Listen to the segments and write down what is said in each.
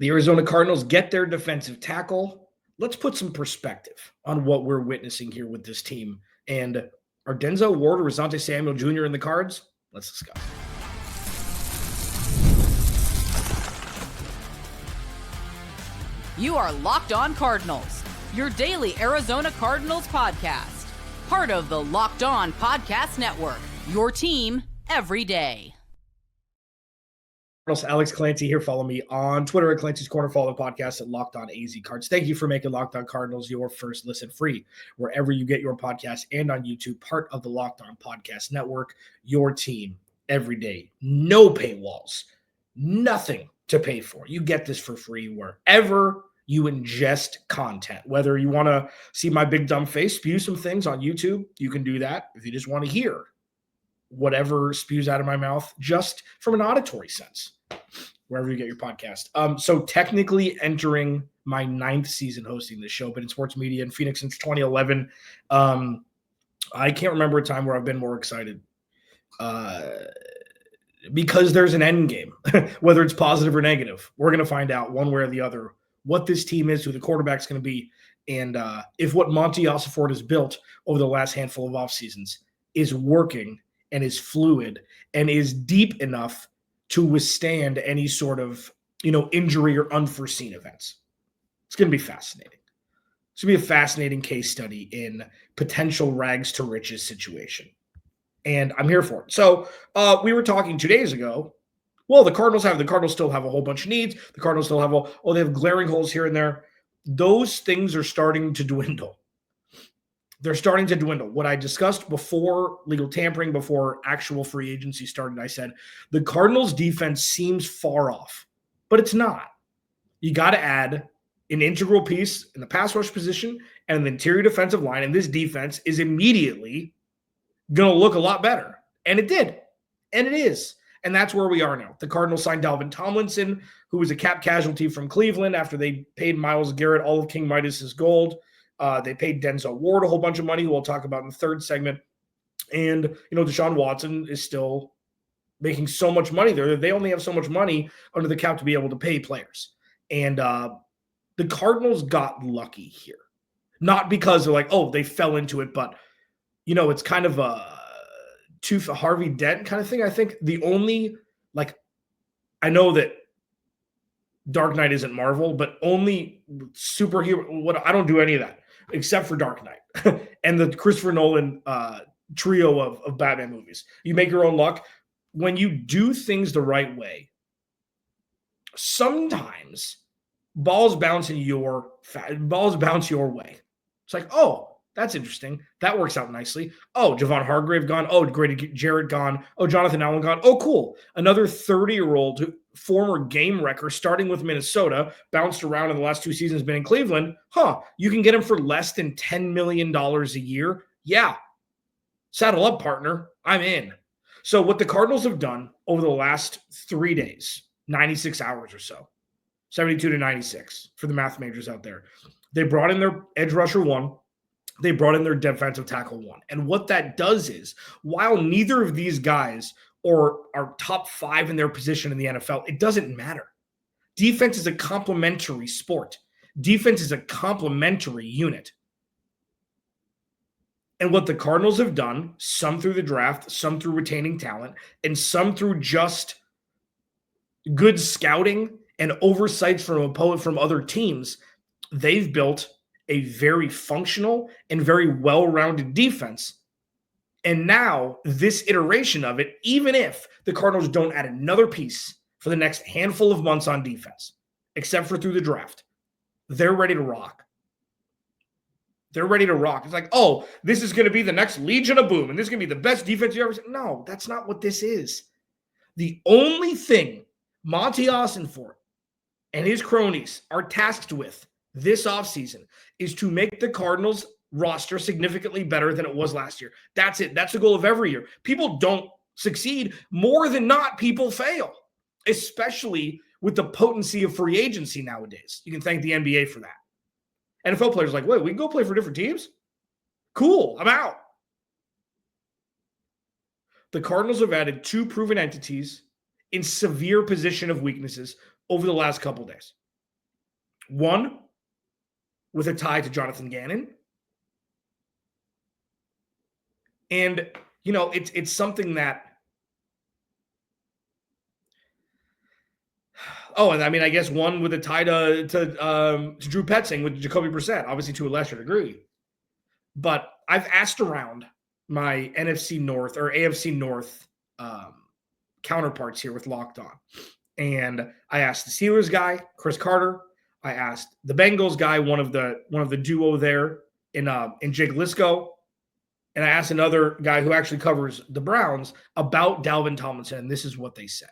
The Arizona Cardinals get their defensive tackle. Let's put some perspective on what we're witnessing here with this team. And are Denzel Ward or Asante Samuel Jr. in the cards? Let's discuss. You are Locked On Cardinals, your daily Arizona Cardinals podcast. Part of the Locked On Podcast Network, your team every day. Alex Clancy here. Follow me on Twitter at Clancy's Corner. Follow the podcast at Locked On AZ Cards. Thank you for making Locked On Cardinals your first listen free wherever you get your podcast and on YouTube. Part of the Locked On Podcast Network, your team every day. No paywalls, nothing to pay for. You get this for free wherever you ingest content. Whether you want to see my big dumb face spew some things on YouTube, you can do that. If you just want to hear whatever spews out of my mouth just from an auditory sense, wherever you get your podcast. So technically entering my 9th season hosting this show, been in sports media in Phoenix since 2011. I can't remember a time where I've been more excited because there's an end game, whether it's positive or negative. We're going to find out one way or the other what this team is, who the quarterback's going to be, and if what Monti Osaford has built over the last handful of off seasons is working and is fluid and is deep enough to withstand any sort of, injury or unforeseen events. It's going to be fascinating. It's going to be a fascinating case study in potential rags to riches situation. And I'm here for it. So we were talking 2 days ago. Well, the Cardinals still have a whole bunch of needs. The Cardinals still have they have glaring holes here and there. Those things are starting to dwindle. They're starting to dwindle. What I discussed before legal tampering, before actual free agency started, I said the Cardinals defense seems far off, but it's not. You got to add an integral piece in the pass rush position and an interior defensive line, and this defense is immediately going to look a lot better. And it did. And it is. And that's where we are now. The Cardinals signed Dalvin Tomlinson, who was a cap casualty from Cleveland after they paid Myles Garrett all of King Midas's gold. They paid Denzel Ward a whole bunch of money, who we'll talk about in the third segment. And, Deshaun Watson is still making so much money there that they only have so much money under the cap to be able to pay players. And the Cardinals got lucky here. Not because they're like, they fell into it, but, it's kind of a Harvey Dent kind of thing. I think the only, I know that Dark Knight isn't Marvel, but only superhero, I don't do any of that except for Dark Knight and the Christopher Nolan trio of Batman movies. You make your own luck. When you do things the right way, sometimes balls bounce your way. It's like, that's interesting. That works out nicely. Javon Hargrave gone. Grady Jarrett gone. Jonathan Allen gone. Cool. Another 30-year-old former game wrecker starting with Minnesota, bounced around in the last 2 seasons, been in Cleveland. You can get him for less than $10 million a year. Yeah. Saddle up, partner. I'm in. So what the Cardinals have done over the last 3 days, 96 hours or so, 72 to 96 for the math majors out there, they brought in their edge rusher 1. They brought in their defensive tackle 1. And what that does is, while neither of these guys are top 5 in their position in the NFL, it doesn't matter. Defense is a complementary sport. Defense is a complementary unit. And what the Cardinals have done, some through the draft, some through retaining talent, and some through just good scouting and oversights from other teams, they've built a very functional and very well-rounded defense. And now this iteration of it, even if the Cardinals don't add another piece for the next handful of months on defense, except for through the draft, they're ready to rock. They're ready to rock. It's like, this is going to be the next Legion of Boom, and this is going to be the best defense you ever seen. No, that's not what this is. The only thing Monti Osaford and his cronies are tasked with this offseason is to make the Cardinals roster significantly better than it was last year. That's it. That's the goal of every year. People don't succeed. More than not, people fail, especially with the potency of free agency nowadays. You can thank the NBA for that. NFL players are like, wait, we can go play for different teams? Cool, I'm out. The Cardinals have added 2 proven entities in severe position of weaknesses over the last couple days. One, with a tie to Jonathan Gannon. And, it's something that, and I mean, I guess one with a tie to Drew Petzing with Jacoby Brissett, obviously to a lesser degree. But I've asked around my NFC North or AFC North counterparts here with Locked On. And I asked the Steelers guy, Chris Carter. I asked the Bengals guy, one of the duo there in Jake Lisco. And I asked another guy who actually covers the Browns about Dalvin Tomlinson, and this is what they said.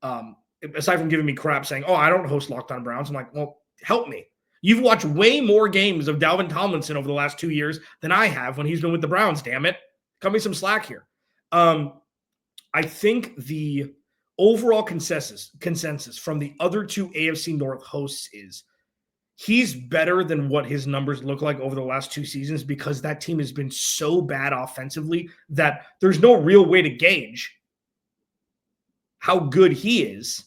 Aside from giving me crap saying, I don't host Locked On Browns, I'm like, well, help me. You've watched way more games of Dalvin Tomlinson over the last 2 years than I have when he's been with the Browns, damn it. Cut me some slack here. I think the overall consensus from the other two AFC North hosts is he's better than what his numbers look like over the last 2 seasons because that team has been so bad offensively that there's no real way to gauge how good he is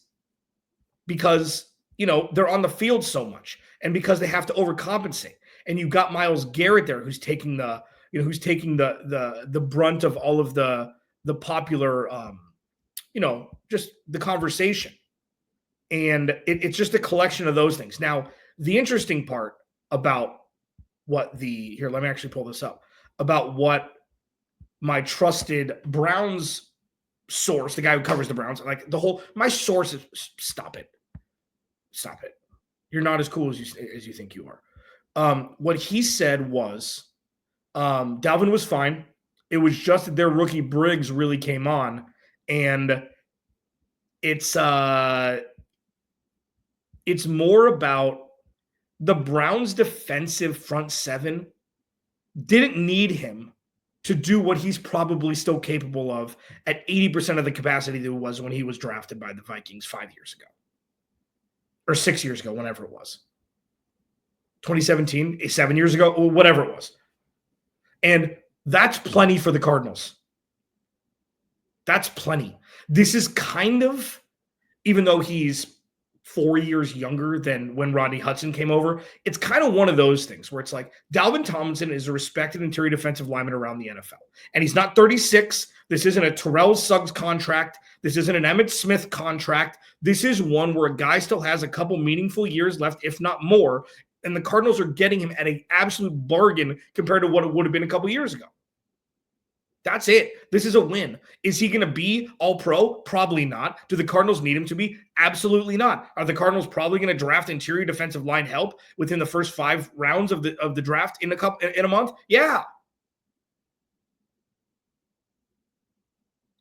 because, they're on the field so much and because they have to overcompensate. And you've got Myles Garrett there who's taking the brunt of all of the popular, just the conversation. And it's just a collection of those things. Now, the interesting part about let me actually pull this up, about what my trusted Browns source, the guy who covers the Browns, my source is, stop it. You're not as cool as you think you are. What he said was, Dalvin was fine. It was just that their rookie Briggs really came on, and it's more about the Browns' defensive front seven didn't need him to do what he's probably still capable of at 80% of the capacity that it was when he was drafted by the Vikings 5 years ago. Or 6 years ago, whenever it was. 2017, 7 years ago, whatever it was. And that's plenty for the Cardinals. That's plenty. This is kind of, even though he's 4 years younger than when Rodney Hudson came over, it's kind of one of those things where it's like Dalvin Tomlinson is a respected interior defensive lineman around the NFL. And he's not 36. This isn't a Terrell Suggs contract. This isn't an Emmitt Smith contract. This is one where a guy still has a couple meaningful years left, if not more. And the Cardinals are getting him at an absolute bargain compared to what it would have been a couple years ago. That's it. This is a win. Is he going to be all-pro? Probably not. Do the Cardinals need him to be? Absolutely not. Are the Cardinals probably going to draft interior defensive line help within the first 5 rounds of the draft in a month? Yeah.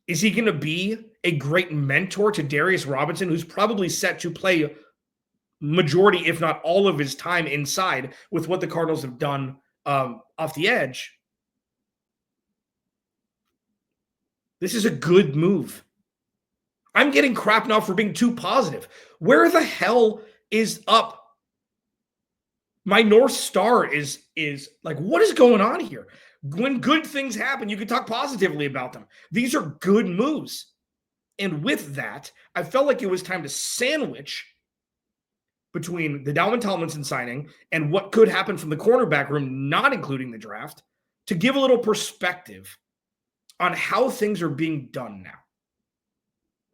Is he going to be a great mentor to Darius Robinson, who's probably set to play majority, if not all of his time inside with what the Cardinals have done off the edge? This is a good move. I'm getting crap now for being too positive. Where the hell is up? My North Star is like, what is going on here? When good things happen, you can talk positively about them. These are good moves. And with that, I felt like it was time to sandwich between the Dalvin Tomlinson signing and what could happen from the cornerback room, not including the draft, to give a little perspective on how things are being done now.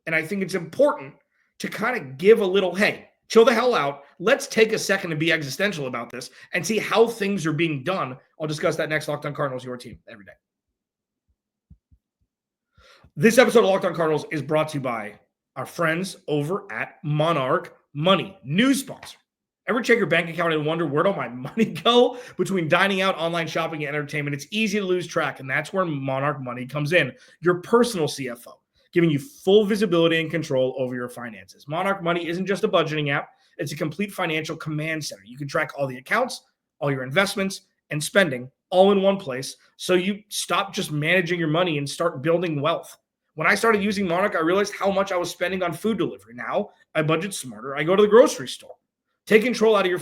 And I think it's important to kind of give a little, hey, chill the hell out. Let's take a second to be existential about this and see how things are being done. I'll discuss that next. Locked On Cardinals, your team every day. This episode of Locked On Cardinals is brought to you by our friends over at Monarch Money, new sponsor. Ever check your bank account and wonder where'd all my money go? Between dining out, online shopping, and entertainment, it's easy to lose track, and that's where Monarch Money comes in, your personal CFO, giving you full visibility and control over your finances. Monarch Money isn't just a budgeting app. It's a complete financial command center. You can track all the accounts, all your investments, and spending all in one place, so you stop just managing your money and start building wealth. When I started using Monarch, I realized how much I was spending on food delivery. Now I budget smarter. I go to the grocery store. Take control of your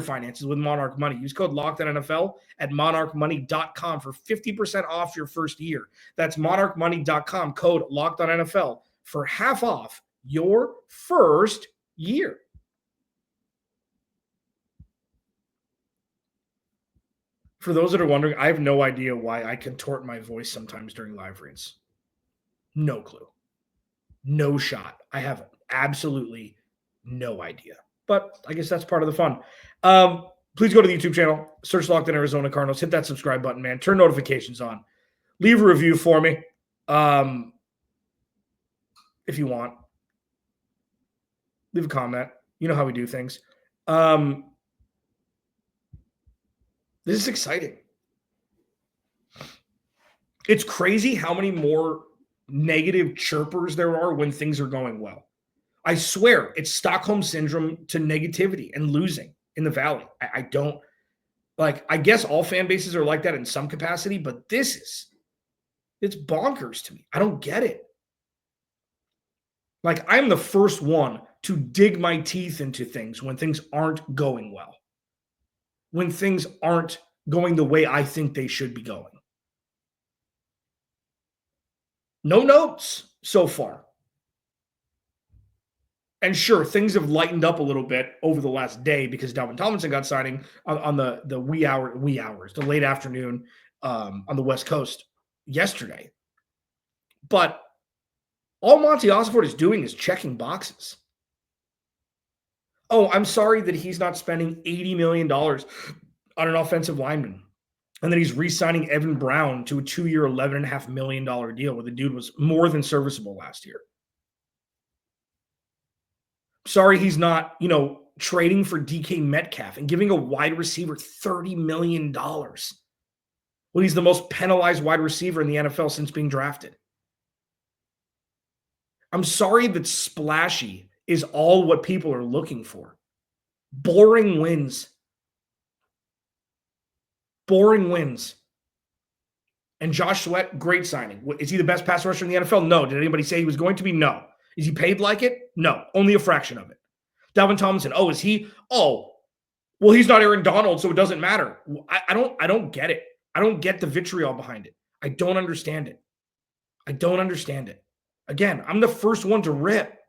finances with Monarch Money. Use code LOCKEDONNFL at monarchmoney.com for 50% off your first year. That's monarchmoney.com, code LOCKEDONNFL for half off your first year. For those that are wondering, I have no idea why I contort my voice sometimes during live reads. No clue. No shot. I have absolutely no idea. But I guess that's part of the fun. Please go to the YouTube channel, search Locked On Arizona Cardinals, hit that subscribe button, man. Turn notifications on. Leave a review for me if you want. Leave a comment. You know how we do things. This is exciting. It's crazy how many more negative chirpers there are when things are going well. I swear it's Stockholm syndrome to negativity and losing in the Valley. I don't like, I guess all fan bases are like that in some capacity, but it's bonkers to me. I don't get it. Like, I'm the first one to dig my teeth into things when things aren't going well, when things aren't going the way I think they should be going. No notes so far. And sure, things have lightened up a little bit over the last day because Dalvin Tomlinson got signing on the wee hours, the late afternoon on the West Coast yesterday. But all Monti Osaford is doing is checking boxes. Oh, I'm sorry that he's not spending $80 million on an offensive lineman. And then he's re-signing Evan Brown to a 2-year, $11.5 million deal where the dude was more than serviceable last year. Sorry he's not, trading for DK Metcalf and giving a wide receiver $30 million. Well, he's the most penalized wide receiver in the NFL since being drafted. I'm sorry that splashy is all what people are looking for. Boring wins. Boring wins. And Josh Sweat, great signing. Is he the best pass rusher in the NFL? No. Did anybody say he was going to be? No. Is he paid like it? No. Only a fraction of it. Dalvin Tomlinson. Oh, is he? Oh, well, he's not Aaron Donald, so it doesn't matter. I don't get it. I don't get the vitriol behind it. I don't understand it. I don't understand it. Again, I'm the first one to rip.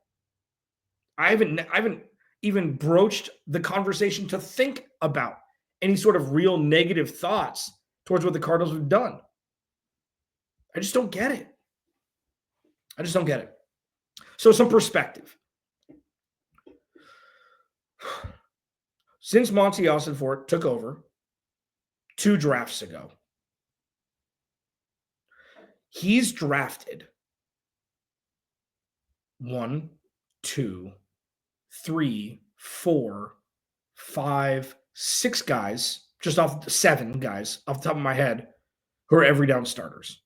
I haven't even broached the conversation to think about any sort of real negative thoughts towards what the Cardinals have done. I just don't get it. I just don't get it. So some perspective. Since Monti Osaford took over 2 drafts ago, he's drafted 1, 2, 3, 4, 5, 6 guys, just off 7 guys off the top of my head, who are every down starters.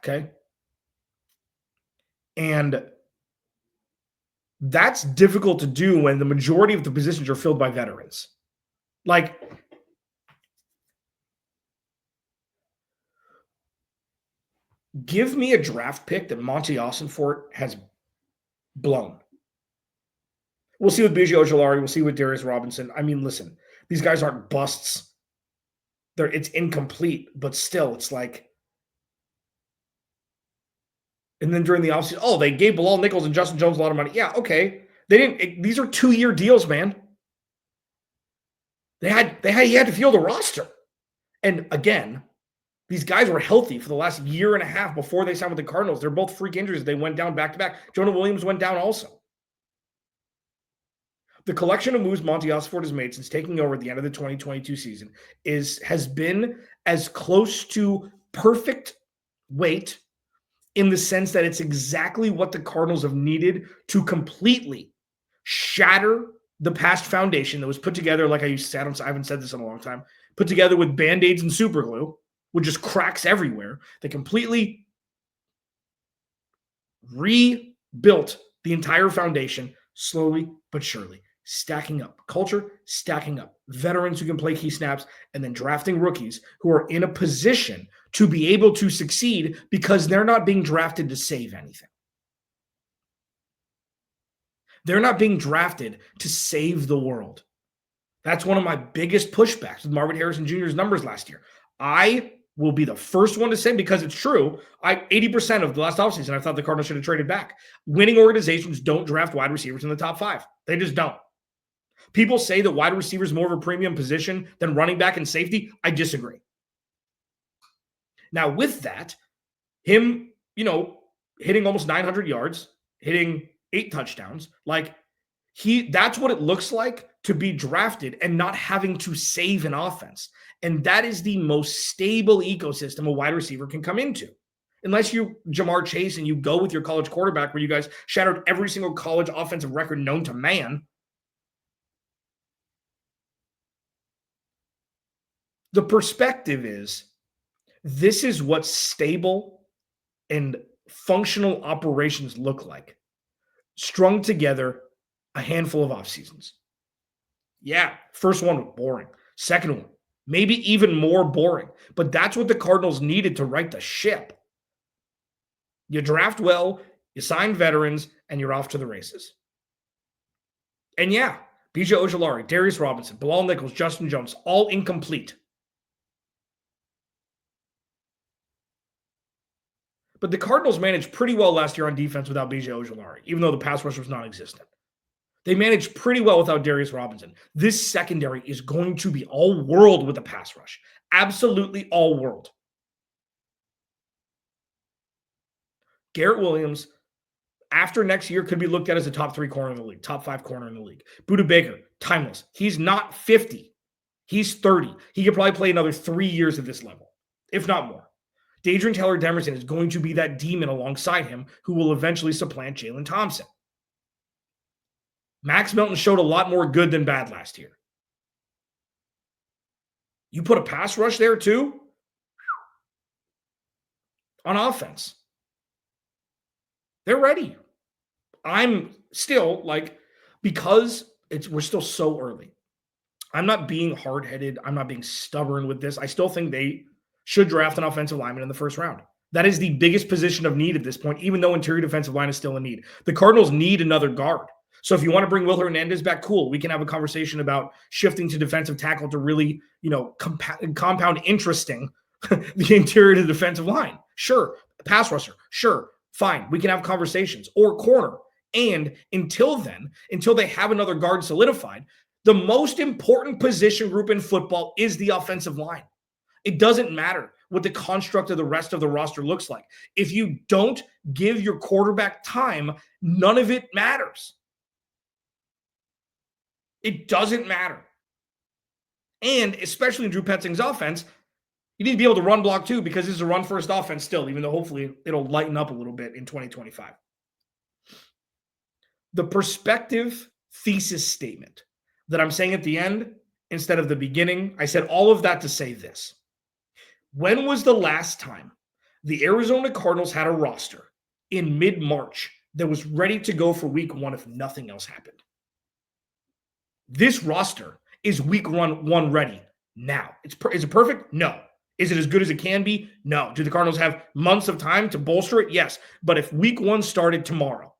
Okay? And that's difficult to do when the majority of the positions are filled by veterans. Like, give me a draft pick that Monti Osaford has blown. We'll see with B.J. Ojolari. We'll see with Darius Robinson. I mean, listen, these guys aren't busts. It's incomplete, but still, it's like. And then during the offseason, they gave Bilal Nichols and Justin Jones a lot of money. Yeah, okay. They didn't. These are 2-year deals, man. He had to field a roster. And again, these guys were healthy for the last year and a half before they signed with the Cardinals. They're both freak injuries. They went down back-to-back. Jonah Williams went down also. The collection of moves Monti Osaford has made since taking over at the end of the 2022 season has been as close to perfect weight in the sense that it's exactly what the Cardinals have needed to completely shatter the past foundation that was put together, like I used to say, I haven't said this in a long time, put together with Band-Aids and super glue, with just cracks everywhere. They completely rebuilt the entire foundation slowly but surely. Stacking up culture, stacking up veterans who can play key snaps, and then drafting rookies who are in a position to be able to succeed because they're not being drafted to save anything. They're not being drafted to save the world. That's one of my biggest pushbacks with Marvin Harrison Jr.'s numbers last year. I will be the first one to say, because it's true, 80% of the last offseason, I thought the Cardinals should have traded back. Winning organizations don't draft wide receivers in the top 5. They just don't. People say that wide receiver is more of a premium position than running back and safety. I disagree. Now, with that, him, hitting almost 900 yards, hitting 8 touchdowns, that's what it looks like to be drafted and not having to save an offense. And that is the most stable ecosystem a wide receiver can come into. Unless you Jamar Chase and you go with your college quarterback where you guys shattered every single college offensive record known to man. The perspective is this is what stable and functional operations look like, strung together a handful of off seasons. Yeah, first one was boring. Second one, maybe even more boring. But that's what the Cardinals needed to right the ship. You draft well, you sign veterans, and you're off to the races. And yeah, B.J. Ojulari, Darius Robinson, Bilal Nichols, Justin Jones, all incomplete. But the Cardinals managed pretty well last year on defense without B.J. Ojulari, even though the pass rush was non-existent. They managed pretty well without Darius Robinson. This secondary is going to be all world with the pass rush. Absolutely all world. Garrett Williams, after next year, could be looked at as a top 3 corner in the league, top 5 corner in the league. Budda Baker, timeless. He's not 50. He's 30. He could probably play another 3 years at this level, if not more. Dadrian Taylor Demerson is going to be that demon alongside him who will eventually supplant Jalen Thompson. Max Melton showed a lot more good than bad last year. You put a pass rush there too? On offense. They're ready. I'm still because we're still so early. I'm not being hard-headed. I'm not being stubborn with this. I still think they should draft an offensive lineman in the first round. That is the biggest position of need at this point, even though interior defensive line is still in need. The Cardinals need another guard. So if you want to bring Will Hernandez back, cool. We can have a conversation about shifting to defensive tackle to really, compound interesting the interior to the defensive line. Sure. Pass rusher. Sure. Fine. We can have conversations. Or corner. And until then, until they have another guard solidified, the most important position group in football is the offensive line. It doesn't matter what the construct of the rest of the roster looks like. If you don't give your quarterback time, none of it matters. It doesn't matter. And especially in Drew Petzing's offense, you need to be able to run block too, because this is a run-first offense still, even though hopefully it'll lighten up a little bit in 2025. The perspective thesis statement that I'm saying at the end instead of the beginning, I said all of that to say this. When was the last time the Arizona Cardinals had a roster in mid-March that was ready to go for week 1 if nothing else happened? This roster is week 1 ready now. Is it perfect? No. Is it as good as it can be? No. Do the Cardinals have months of time to bolster it? Yes. But if week 1 started tomorrow,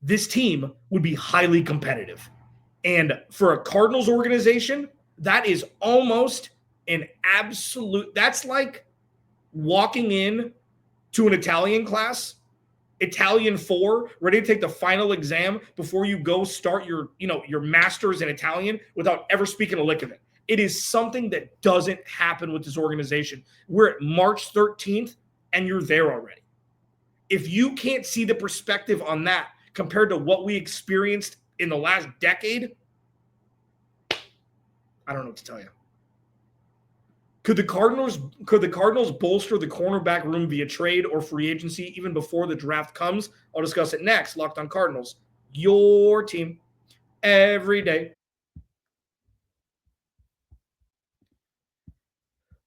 this team would be highly competitive. And for a Cardinals organization, that is almost an absolute, that's like walking in to an Italian class, Italian 4, ready to take the final exam before you go start your master's in Italian without ever speaking a lick of it. It is something that doesn't happen with this organization. We're at March 13th and you're there already. If you can't see the perspective on that compared to what we experienced in the last decade, I don't know what to tell you. Could the Cardinals bolster the cornerback room via trade or free agency even before the draft comes? I'll discuss it next. Locked on Cardinals, your team every day.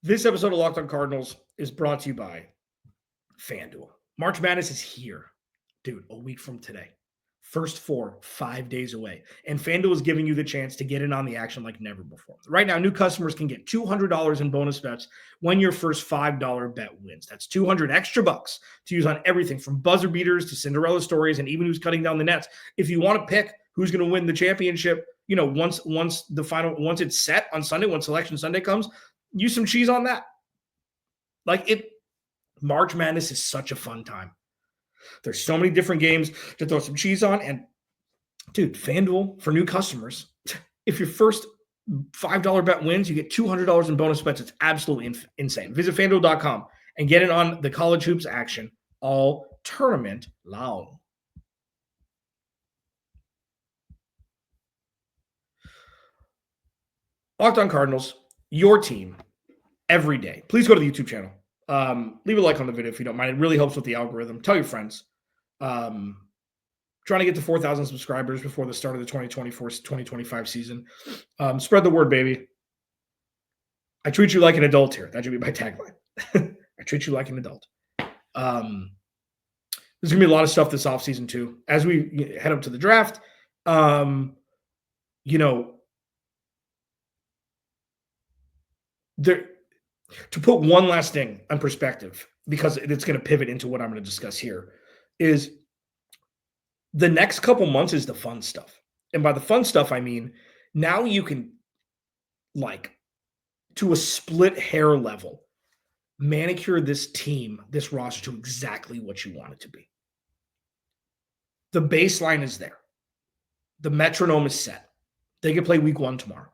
This episode of Locked on Cardinals is brought to you by FanDuel. March Madness is here, dude, a week from today. First 5 days away. And FanDuel is giving you the chance to get in on the action like never before. Right now, new customers can get $200 in bonus bets when your first $5 bet wins. That's 200 extra bucks to use on everything from buzzer beaters to Cinderella stories and even who's cutting down the nets. If you want to pick who's going to win the championship, once it's set on Sunday, when Selection Sunday comes, use some cheese on that. March Madness is such a fun time. There's so many different games to throw some cheese on. And, dude, FanDuel, for new customers, If your first $5 bet wins, you get $200 in bonus bets. It's absolutely insane. Visit FanDuel.com and get in on the college hoops action all tournament long. Locked On Cardinals, your team every day. Please go to the YouTube channel. Leave a like on the video if you don't mind. It really helps with the algorithm. Tell your friends. Trying to get to 4,000 subscribers before the start of the 2024-2025 season. Spread the word, baby. I treat you like an adult here. That should be my tagline. I treat you like an adult. There's going to be a lot of stuff this offseason too. As we head up to the draft, to put one last thing in perspective, because it's going to pivot into what I'm going to discuss here, is the next couple months is the fun stuff. And by the fun stuff, I mean, now you can, to a split hair level, manicure this team, this roster to exactly what you want it to be. The baseline is there. The metronome is set. They can play week 1 tomorrow.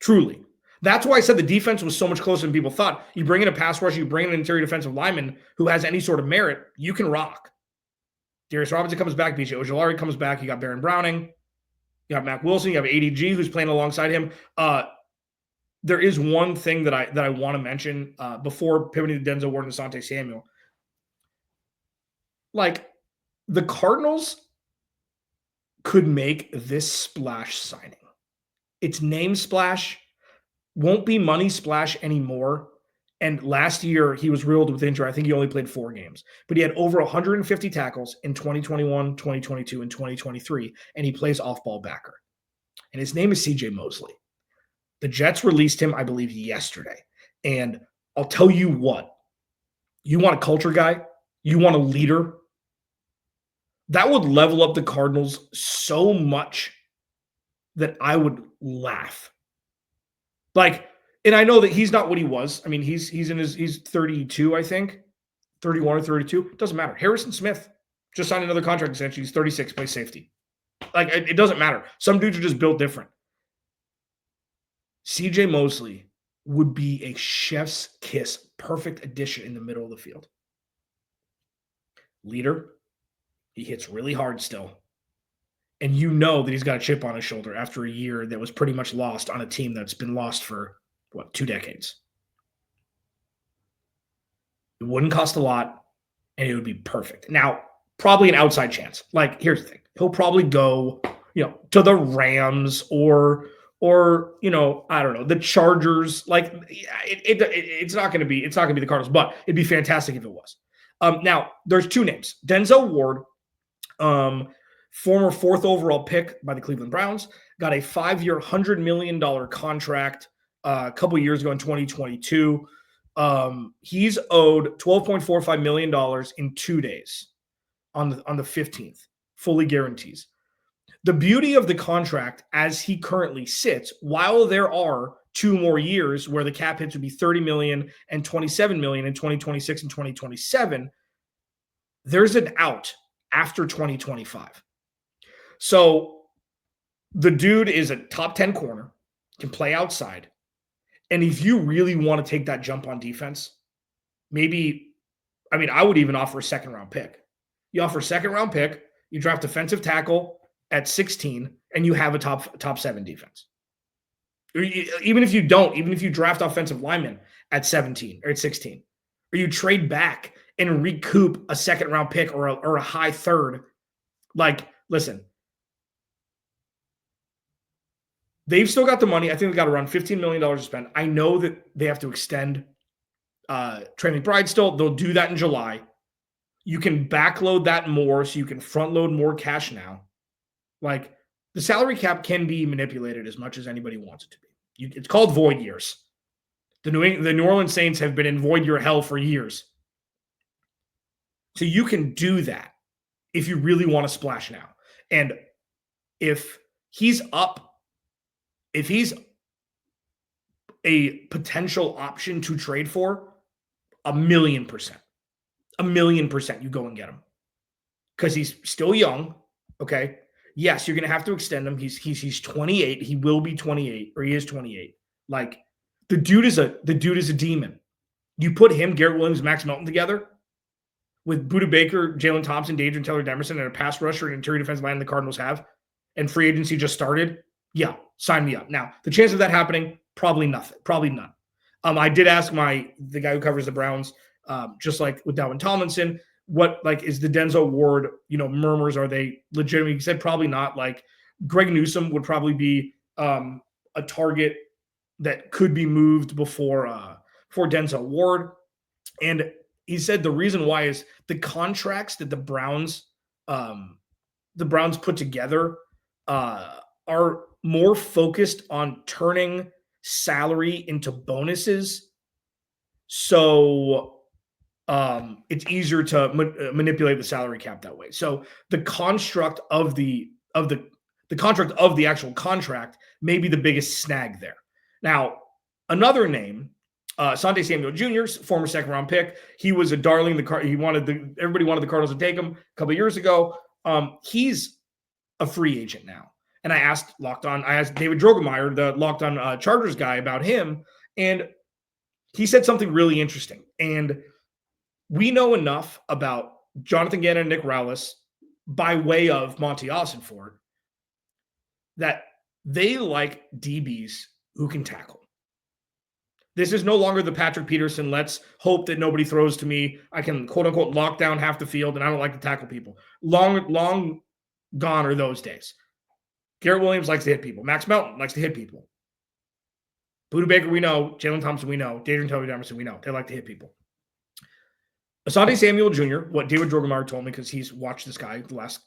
Truly. That's why I said the defense was so much closer than people thought. You bring in a pass rush, you bring in an interior defensive lineman who has any sort of merit, you can rock. Darius Robinson comes back, BJ Ojulari comes back, you got Baron Browning, you got Mac Wilson, you have ADG who's playing alongside him. There is one thing that I want to mention before pivoting to Denzel Ward and Asante Samuel. The Cardinals could make this splash signing. It's name splash. Won't be money splash anymore. And last year, he was riddled with injury. I think he only played 4 games. But he had over 150 tackles in 2021, 2022, and 2023. And he plays off-ball backer. And his name is CJ Mosley. The Jets released him, I believe, yesterday. And I'll tell you what. You want a culture guy? You want a leader? That would level up the Cardinals so much that I would laugh. And I know that he's not what he was. I mean, he's 32, I think. 31 or 32. Doesn't matter. Harrison Smith just signed another contract extension. He's 36, plays safety. It doesn't matter. Some dudes are just built different. CJ Mosley would be a chef's kiss, perfect addition in the middle of the field. Leader. He hits really hard still. And you know that he's got a chip on his shoulder after a year that was pretty much lost on a team that's been lost for, 2 decades. It wouldn't cost a lot, and it would be perfect. Now, probably an outside chance. Here's the thing. He'll probably go, to the Rams or I don't know, the Chargers. It's not going to be the Cardinals, but it'd be fantastic if it was. Now, there's 2 names. Denzel Ward, former 4th overall pick by the Cleveland Browns, got a 5-year, $100 million contract a couple years ago in 2022. He's owed $12.45 million in 2 days on the 15th, fully guarantees. The beauty of the contract as he currently sits, while there are 2 more years where the cap hits would be $30 million and $27 million in 2026 and 2027, there's an out after 2025. So the dude is a top 10 corner, can play outside. And if you really want to take that jump on defense, I would even offer a 2nd-round pick. You offer a 2nd-round pick, you draft defensive tackle at 16, and you have a top 7 defense. Even if you draft offensive linemen at 17 or at 16, or you trade back and recoup a 2nd-round pick or a high 3rd, listen, they've still got the money. I think they've got around $15 million to spend. I know that they have to extend Trey McBride still. They'll do that in July. You can backload that more so you can front load more cash now. The salary cap can be manipulated as much as anybody wants it to be. It's called void years. The New Orleans Saints have been in void year hell for years. So you can do that if you really want to splash now. And if he's a potential option to trade for, 1,000,000%. 1,000,000% you go and get him. Because he's still young, okay? yes, you're going to have to extend him. He's 28. He will be 28, or he is 28. Like, the dude is a demon. You put him, Garrett Williams, Max Melton together with Budda Baker, Jalen Thompson, Daedrin Taylor-Demerson, and a pass rusher and interior defensive line the Cardinals have, and free agency just started. Yeah, sign me up. Now, the chance of that happening, probably nothing. Probably none. I did ask the guy who covers the Browns, just like with Dalvin Tomlinson, what is the Denzel Ward, murmurs, are they legitimate? He said probably not. Like, Greg Newsome would probably be a target that could be moved before Denzel Ward. And he said the reason why is the contracts that the Browns put together are more focused on turning salary into bonuses. So it's easier to manipulate the salary cap that way. So the construct of the contract of the actual contract may be the biggest snag there. Now, another name, Asante Samuel Jr., former second-round pick. He was a darling. Everybody wanted the Cardinals to take him a couple of years ago. He's a free agent now. And I asked David Drogemeyer, the Locked On Chargers guy, about him, and he said something really interesting. And we know enough about Jonathan Gannon and Nick Rowlis by way of Monti Osaford that they like DBs who can tackle. This is no longer the Patrick Peterson, let's hope that nobody throws to me. I can, quote-unquote, lock down half the field, and I don't like to tackle people. Long gone are those days. Garrett Williams likes to hit people. Max Melton likes to hit people. Budda Baker, we know. Jalen Thompson, we know. Daedrin Taylor-Demerson, we know. They like to hit people. Asante Samuel Jr., what David Drogemeyer told me, because he's watched this guy the last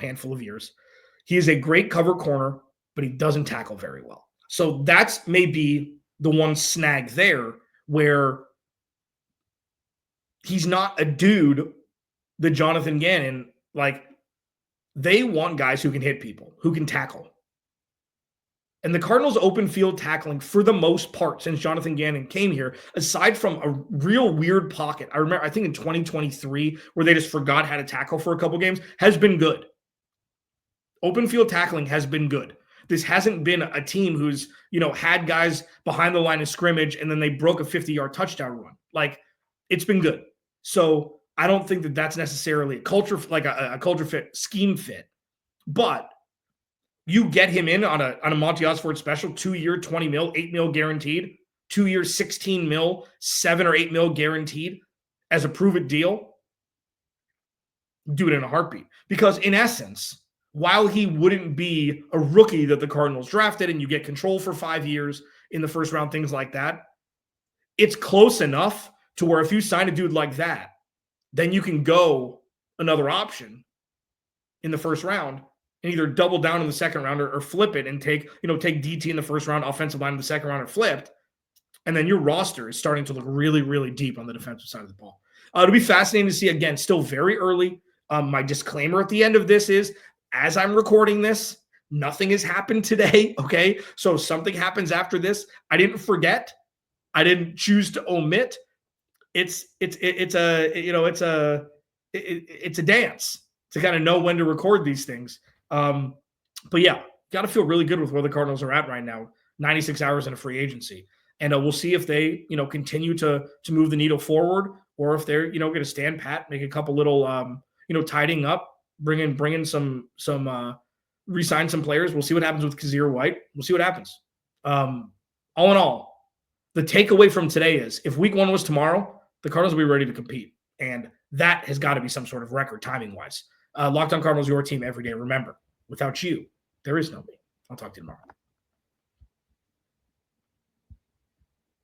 handful of years, he is a great cover corner, but he doesn't tackle very well. So that's maybe the one snag there, where he's not a dude, the Jonathan Gannon, they want guys who can hit people, who can tackle. And the Cardinals' open field tackling, for the most part, since Jonathan Gannon came here, aside from a real weird pocket, I think in 2023, where they just forgot how to tackle for a couple games, has been good. Open field tackling has been good. This hasn't been a team who's, had guys behind the line of scrimmage and then they broke a 50-yard touchdown run. It's been good. So I don't think that that's necessarily a culture, a culture fit, scheme fit. But you get him in on a Monti Osaford special, 2-year, $20 million, $8 million guaranteed, 2 years, $16 million, $7 or $8 million guaranteed as a prove-it deal. Do it in a heartbeat. Because in essence, while he wouldn't be a rookie that the Cardinals drafted and you get control for 5 years in the first round, things like that, it's close enough to where if you sign a dude like that, then you can go another option in the first round and either double down in the second round or flip it and take DT in the first round, offensive line in the second round, and flipped. And then your roster is starting to look really, really deep on the defensive side of the ball. It'll be fascinating to see. Again, still very early. My disclaimer at the end of this is, as I'm recording this, nothing has happened today. Okay. So if something happens after this, I didn't forget. I didn't choose to omit. It's a dance to kind of know when to record these things. But yeah, got to feel really good with where the Cardinals are at right now. 96 hours in a free agency. And we'll see if they, continue to move the needle forward, or if they're, going to stand pat, make a couple little, tidying up, bring in some re-sign some players. We'll see what happens with Kazir White. We'll see what happens. All in all, the takeaway from today is, if week 1 was tomorrow, the Cardinals will be ready to compete. And that has got to be some sort of record timing-wise. Locked On Cardinals, your team every day. Remember, without you, there is no me. I'll talk to you tomorrow.